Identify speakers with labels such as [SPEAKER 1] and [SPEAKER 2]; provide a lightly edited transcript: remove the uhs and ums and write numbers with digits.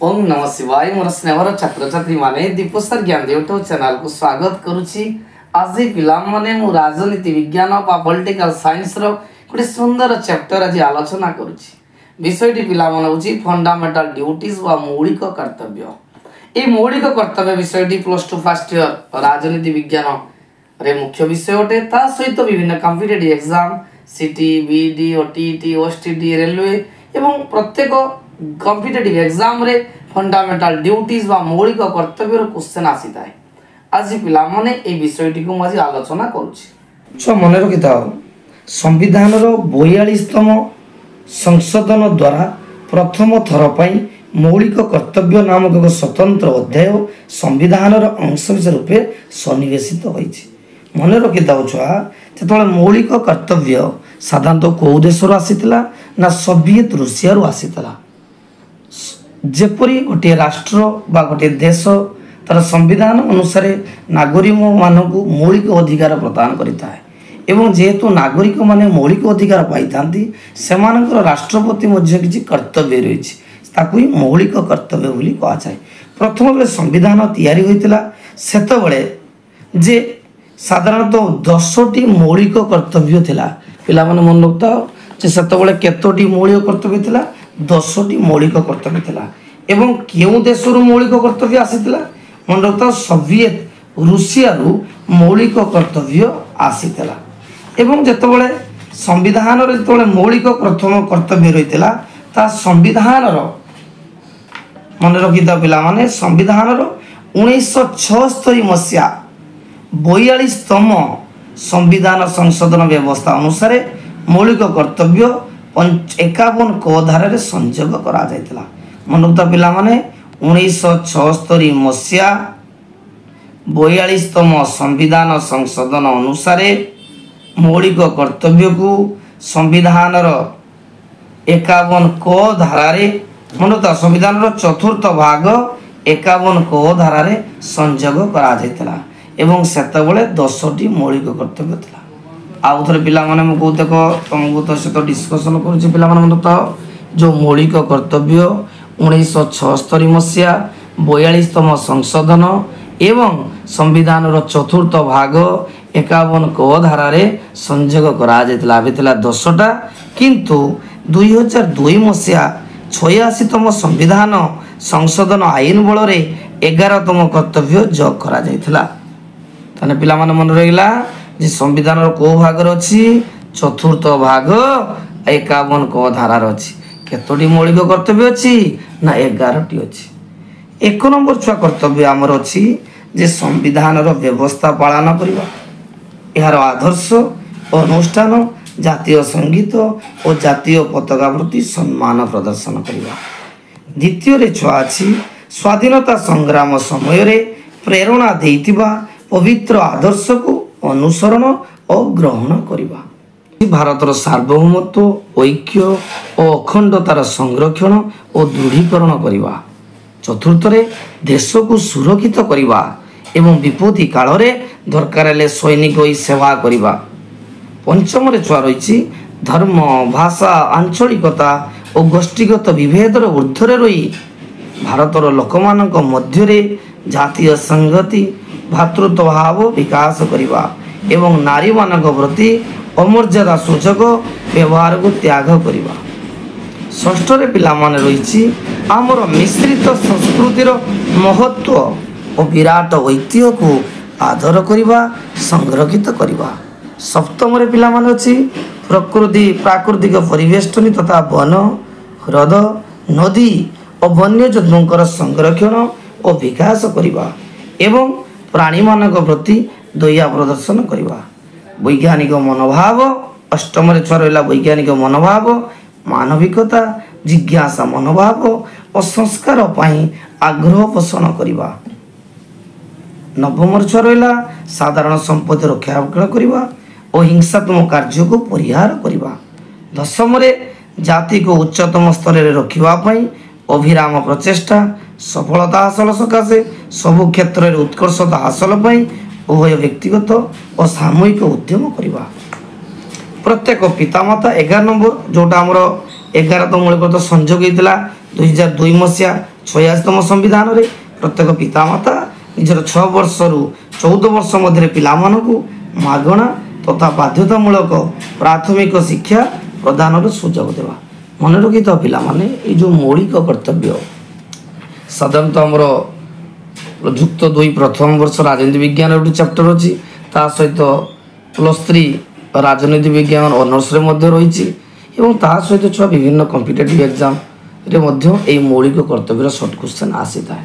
[SPEAKER 1] ओम नमः शिवाय मोर स्नेहर छात्र छात्री माने दीपस्तर ज्ञान यूट्यूब चैनल को स्वागत करुछि। आज पिला माने मु राजनीति विज्ञान बा पॉलिटिकल साइंस रो गोटे सुंदर चैप्टर आज आलोचना करुछि। विषयटी पिला माने होछि फंडामेंटल ड्यूटीज बा मौलिक कर्तव्य। ए मौलिक कर्तव्य विषयटी +2 फर्स्ट ईयर राजनीति विज्ञान रे मुख्य विषय अटे। ता सहित विभिन्न कॉम्पिटिटिव एग्जाम सीटी बीडी ओटीटी ओएसटीडी रेलवे एवं प्रत्येक कॉम्पिटिटिव एग्जाम रे फंडामेंटल ड्यूटीज बा मौलिक कर्तव्य रो क्वेश्चन आसी थाए। आज पिला माने ए विषयटी को आज आलोचना करूछि।
[SPEAKER 2] छ मने रखिथाओ संविधान रो 42तम संशोधन द्वारा प्रथम थर पई मौलिक कर्तव्य नामक एक स्वतंत्र अध्याय संविधान रो अंश रूपे सन्निवेशित होइछि। मने रखिथाओ छुआ जेतले मौलिक कर्तव्य साधारणतः को देश रो आसीतला ना सोवियत रूसिया रो आसीतला। जेपरी गोटे राष्ट्र बा गोटे देश तार संविधान अनुसार नागरिक मानक मौलिक अधिकार प्रदान करता है एवं जेहेतु नागरिक माने मौलिक अधिकार पाई थांती सेमानकर राष्ट्रपति मध्य किछि कर्तव्य रहिछि ताकू ही मौलिक कर्तव्य बोली कहा जाए। प्रथम बेले संविधान तैयारी होइतिला सेते बेले जे साधारणतः 10टी मौलिक कर्तव्य थिला। पिला माने मन रखता जे सेते बेले केतोटी मौलिक कर्तव्य थिला 10टी मौलिक कर्तव्य थिला एवं केउ देशरु मौलिक कर्तव्य आसीतिला मन रखता सोवियत रूसिया रु मौलिक कर्तव्य आसीतिला। एवं जेतेबेले संविधान रे जेतेबेले मौलिक प्रथम कर्तव्य रहितिला ता संविधान रो मन रखिता पिला माने संविधान रो 1976 मसिया 42तम संविधान संशोधन व्यवस्था अनुसार मौलिक कर्तव्य 51 को धारा संयोग करा जायतिला। मनोता पिला माने 1976 मसिया 42तम संविधान संशोधन अनुसार मौलिक कर्तव्य को संविधान 51 को धारा मनोता संविधान चतुर्थ भाग 51 को धारा संयोग करा जायतिला एवं सेतबेले 10टी मौलिक कर्तव्य थिला। आउ थे पिला माने मु कहते को तुमको तो सहित डिस्कसन करूँ पिला माने तो जो मौलिक कर्तव्य 1976 मसिया 42तम संशोधन एवं संविधान चतुर्थ भाग 51 को धारा संयोग करा जायतिला। आबितिला 10टा किंतु 2002 मसिया 86तम संविधान संशोधन आईन बल 11तम कर्तव्य जोग करा जायतिला। ताने पिला माने मन रहिला जे संविधान को भाग अच्छी चतुर्थ भाग 51 को धारार अच्छी केतोटी मौलिक कर्तव्य अच्छी ना 11टी अच्छी। 1 नंबर छुआ कर्तव्य आमर अच्छी जे संविधान व्यवस्था पालन करबा यार आदर्श अनुष्ठान जातीय संगीत और जातीय पताका प्रति सम्मान प्रदर्शन करबा। द्वितीय रे छुआ अच्छी स्वाधीनता संग्राम समय रे प्रेरणा देइतिबा पवित्र आदर्श को अनुसरण और ग्रहण करिबा। भारतर सार्वभौमत्व ऐक्य और अखंडतार संरक्षण और दृढ़ीकरण करिबा। चतुर्थ रे देश को सुरक्षित करिबा एवं विपत्ति काल रे दरकार ले सैनिक होई सेवा करिबा। पंचम रे छुआ रहिछि धर्म भाषा आंचलिकता और गोष्ठीगत विभेदर ऊर्ध्वरे रही भारतर लोकमानक मध्य रे जातीय संगति भातृत्व भाव विकास करिबा एवं नारी मानक प्रति अमर्यादा सूचक व्यवहार को त्याग करिबा। षष्ठ रे पिला माने रहिछि आमर मिश्रित संस्कृतिर महत्व और विराट ऐतिह्य को आदर करिबा संरक्षित करिबा। सप्तम रे पिला माने अछि प्रकृति प्राकृतिक परिवेष्टनी तथा वन ह्रद नदी और वन्य जंतुंकर संरक्षण और विकास करिबा एवं प्राणी मानक प्रति दया प्रदर्शन करिबा। वैज्ञानिक मनोभाव अष्टम रे छुआ रहिला वैज्ञानिक मनोभाव मानविकता जिज्ञासा मनोभाव और संस्कार पाई आग्रह पोषण करिबा। नवम रे छुआ रहिला साधारण संपत्ति रक्षा करिबा और हिंसात्मक कार्य को परिहार करिबा। दशम रे जाति को उच्चतम स्तर रे रखिबा पई अभिराम प्रचेष्टा सफलता हासिल सकाशे सबु क्षेत्र में उत्कर्षता हासिल पाई उभय व्यक्तिगत और सामूहिक उद्यम करवा। प्रत्येक पितामाता 11 नंबर जोटा आमर 11तम मौलिक संयोग होता 2002 मसीहा 86ତମ ସମ୍ବିଧାନରେ ପ୍ରତ୍ୟେକ ପିତାମାତା ନିଜର 6 ବର୍ଷରୁ 14 ବର୍ଷ ମଧ୍ୟରେ ପିଲାମାନଙ୍କୁ ମାଗଣା ତଥା ବାଧ୍ୟତାମୂଳକ ପ୍ରାଥମିକ ଶିକ୍ଷା ପ୍ରଦାନର ସୁଯୋଗ ଦେବା। ମନେ ରଖିଥାଅ ପିଲାମାନେ, ଏଇ ଯେଉଁ ମୌଳିକ କର୍ତ୍ତବ୍ୟ ସାଧାରଣତଃ ଆମର ଯୁକ୍ତ 2 ପ୍ରଥମ ବର୍ଷ ରାଜନୀତି ବିଜ୍ଞାନ ଗୋଟେ ଚାପ୍ଟର ଅଛି, ତା ସହିତ +3 ରାଜନୀତି ବିଜ୍ଞାନ ଅନର୍ସରେ ମଧ୍ୟ ରହିଛି ଏବଂ ତା ସହିତ ଛୁଆ ବିଭିନ୍ନ କମ୍ପିଟେଟିଭ୍ ଏକ୍ଜାମରେ ମଧ୍ୟ ଏଇ ମୌଳିକ କର୍ତ୍ତବ୍ୟର ସର୍ଟ କ୍ୱେଶ୍ଚନ୍ ଆସିଥାଏ।